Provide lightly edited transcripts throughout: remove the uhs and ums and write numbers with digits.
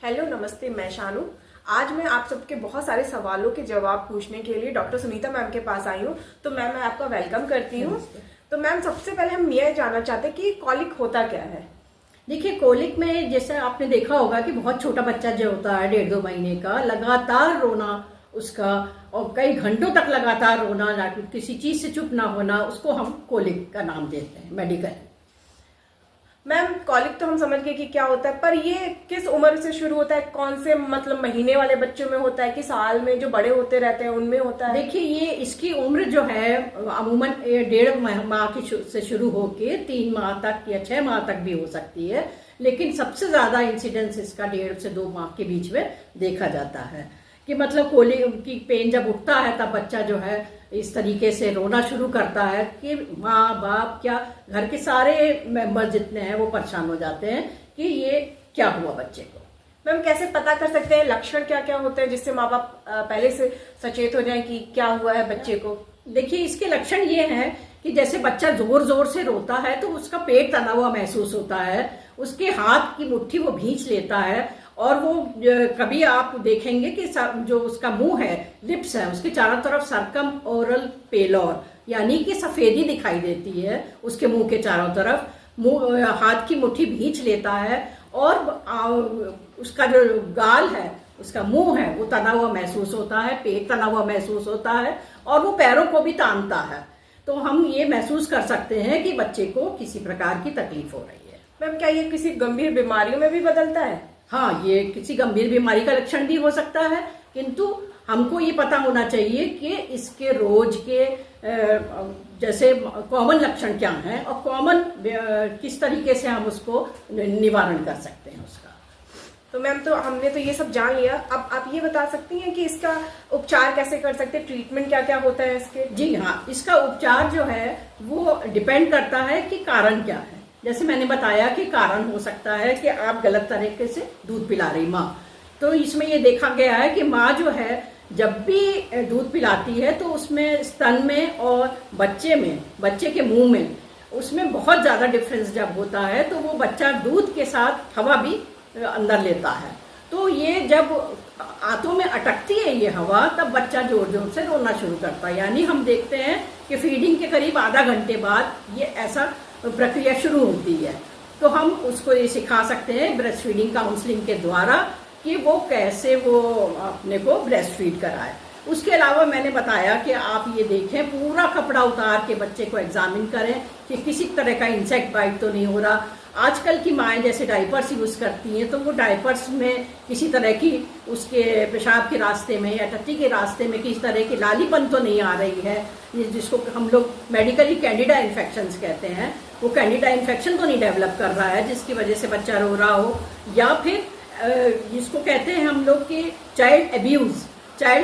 Hello नमस्ते, मैं शानू। आज मैं आप सबके बहुत सारे सवालों के जवाब पूछने के लिए डॉक्टर सुनीता मैम के पास आई हूँ। तो मैम, मैं आपका वेलकम करती हूँ। तो मैम, सबसे पहले हम ये जानना चाहते हैं कि कॉलिक होता क्या है। देखिए, कोलिक में जैसे आपने देखा होगा कि बहुत छोटा बच्चा जो होता है 1.5-2 महीने का, लगातार रोना उसका और कई घंटों तक लगातार रोना, किसी चीज से चुप ना होना, उसको हम कोलिक का नाम देते हैं मेडिकल। मैम, कॉलिक तो हम समझ गए कि क्या होता है, पर ये किस उम्र से शुरू होता है? कौन से मतलब महीने वाले बच्चों में होता है कि साल में जो बड़े होते रहते हैं उनमें होता है? देखिए, ये इसकी उम्र जो है अमूमन 1.5 माह की से शुरू होके 3 माह तक या 6 माह तक भी हो सकती है, लेकिन सबसे ज्यादा इंसिडेंस इसका 1.5 से 2 माह के बीच में देखा जाता है। कि मतलब कोली की पेन जब उठता है तब बच्चा जो है इस तरीके से रोना शुरू करता है कि माँ बाप क्या घर के सारे मेंबर जितने हैं वो परेशान हो जाते हैं कि ये क्या हुआ बच्चे को। मैम, कैसे पता कर सकते हैं लक्षण क्या क्या होते हैं जिससे माँ बाप पहले से सचेत हो जाएं कि क्या हुआ है बच्चे को? देखिए, इसके लक्षण ये हैं कि जैसे बच्चा जोर जोर से रोता है तो उसका पेट तना हुआ महसूस होता है, उसके हाथ की मुट्ठी वो भींच लेता है, और वो कभी आप देखेंगे कि जो उसका मुंह है, लिप्स है, उसके चारों तरफ सरकम ओरल पेलोर यानी कि सफेदी दिखाई देती है उसके मुंह के चारों तरफ। मुंह हाथ की मुट्ठी भींच लेता है और उसका जो गाल है, उसका मुंह है, वो तना हुआ महसूस होता है, पेट तना हुआ महसूस होता है और वो पैरों को भी तानता है। तो हम ये महसूस कर सकते हैं कि बच्चे को किसी प्रकार की तकलीफ हो रही है। मैम, क्या ये किसी गंभीर बीमारियों में भी बदलता है? हाँ, ये किसी गंभीर बीमारी का लक्षण भी हो सकता है, किंतु हमको ये पता होना चाहिए कि इसके रोज के जैसे कॉमन लक्षण क्या हैं और कॉमन किस तरीके से हम उसको निवारण कर सकते हैं उसका। तो मैम, तो हमने तो ये सब जान लिया। अब आप ये बता सकती हैं कि इसका उपचार कैसे कर सकते हैं? ट्रीटमेंट क्या क्या होता है इसके? जी हाँ, इसका उपचार जो है वो डिपेंड करता है कि कारण क्या है। जैसे मैंने बताया कि कारण हो सकता है कि आप गलत तरीके से दूध पिला रही माँ, तो इसमें ये देखा गया है कि माँ जो है जब भी दूध पिलाती है तो उसमें स्तन में और बच्चे के मुंह में उसमें बहुत ज्यादा डिफरेंस जब होता है तो वो बच्चा दूध के साथ हवा भी अंदर लेता है। तो ये जब आंतों में अटकती है ये हवा, तब बच्चा जोर जोर से रोना शुरू करता है। यानी हम देखते हैं कि फीडिंग के करीब आधा घंटे बाद ये ऐसा प्रक्रिया शुरू होती है। तो हम उसको ये सिखा सकते हैं ब्रेस्ट फीडिंग काउंसलिंग के द्वारा कि वो कैसे वो अपने को ब्रेस्ट फीड कराए। उसके अलावा मैंने बताया कि आप ये देखें, पूरा कपड़ा उतार के बच्चे को एग्जामिन करें कि किसी तरह का इंसेक्ट बाइट तो नहीं हो रहा। आजकल की माएँ जैसे डायपर्स यूज करती हैं तो वो डायपर्स में किसी तरह की उसके पेशाब के रास्ते में या टट्टी के रास्ते में किसी तरह की लालीपन तो नहीं आ रही है, जिसको हम लोग मेडिकली कैंडिडा इन्फेक्शंस कहते हैं। वो कैंडिडा इन्फेक्शन तो नहीं डेवलप कर रहा है जिसकी वजह से बच्चा रो रहा हो, या फिर जिसको कहते हैं हम लोग कि चाइल्ड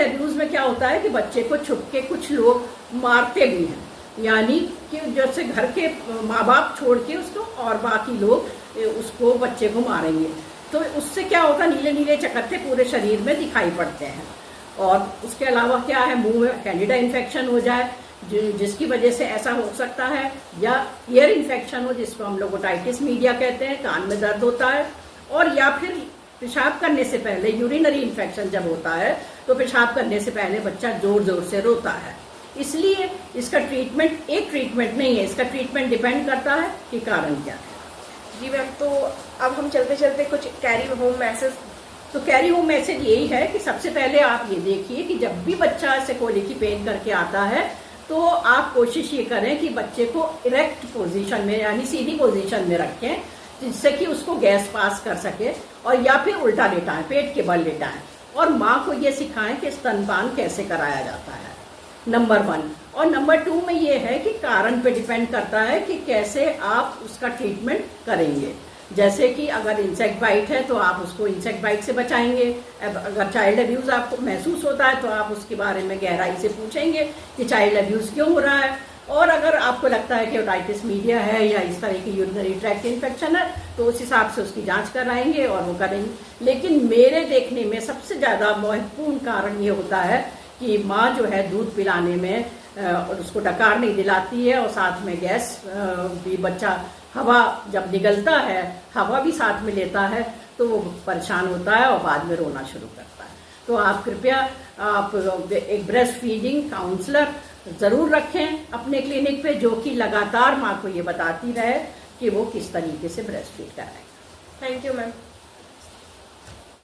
अब्यूज में क्या होता है कि बच्चे को छुप के कुछ लोग मारते भी हैं, यानी कि जैसे घर के माँ बाप छोड़ के उसको और बाकी लोग उसको बच्चे को मारेंगे। तो उससे क्या होगा, नीले नीले चकत्ते पूरे शरीर में दिखाई पड़ते हैं। और उसके अलावा क्या है, मुंह में कैंडिडा इन्फेक्शन हो जाए जिसकी वजह से ऐसा हो सकता है, या ईयर इन्फेक्शन हो जिसको हम लोग ओटाइटिस मीडिया कहते हैं, कान में दर्द होता है, और या फिर पेशाब करने से पहले यूरिनरी इन्फेक्शन जब होता है तो पेशाब करने से पहले बच्चा जोर जोर से रोता है। इसलिए इसका ट्रीटमेंट एक ट्रीटमेंट नहीं है, इसका ट्रीटमेंट डिपेंड करता है कि कारण क्या है। जी मैम, तो अब हम चलते चलते कुछ कैरी होम मैसेज। तो कैरी होम मैसेज यही है कि सबसे पहले आप ये देखिए कि जब भी बच्चा ऐसे कोलिक की पेन करके आता है तो आप कोशिश ये करें कि बच्चे को इरेक्ट पोजीशन में यानी सीधी पोजीशन में रखें, जिससे कि उसको गैस पास कर सके, और या फिर उल्टा लेटाएं, पेट के बल लेटाएं, और माँ को ये सिखाएं कि स्तनपान कैसे कराया जाता है, नंबर 1। और नंबर 2 में ये है कि कारण पे डिपेंड करता है कि कैसे आप उसका ट्रीटमेंट करेंगे। जैसे कि अगर इंसेक्ट बाइट है तो आप उसको इंसेक्ट बाइट से बचाएंगे। अगर चाइल्ड अब्यूज आपको महसूस होता है तो आप उसके बारे में गहराई से पूछेंगे कि चाइल्ड अब्यूज क्यों हो रहा है। और अगर आपको लगता है कि ओटाइटिस मीडिया है या इस तरह की यूरिनरी ट्रैक्ट इन्फेक्शन है तो उस हिसाब से उसकी जांच कराएंगे और वो करेंगे। लेकिन मेरे देखने में सबसे ज़्यादा महत्वपूर्ण कारण ये होता है कि माँ जो है दूध पिलाने में और उसको डकार नहीं दिलाती है, और साथ में गैस भी, बच्चा हवा जब निगलता है हवा भी साथ में लेता है तो वो परेशान होता है और बाद में रोना शुरू करता है। तो आप कृपया आप एक ब्रेस्ट फीडिंग काउंसलर जरूर रखें अपने क्लिनिक पे, जो कि लगातार माँ को ये बताती रहे कि वो किस तरीके से ब्रेस्ट फीड कराए। Thank you ma'am.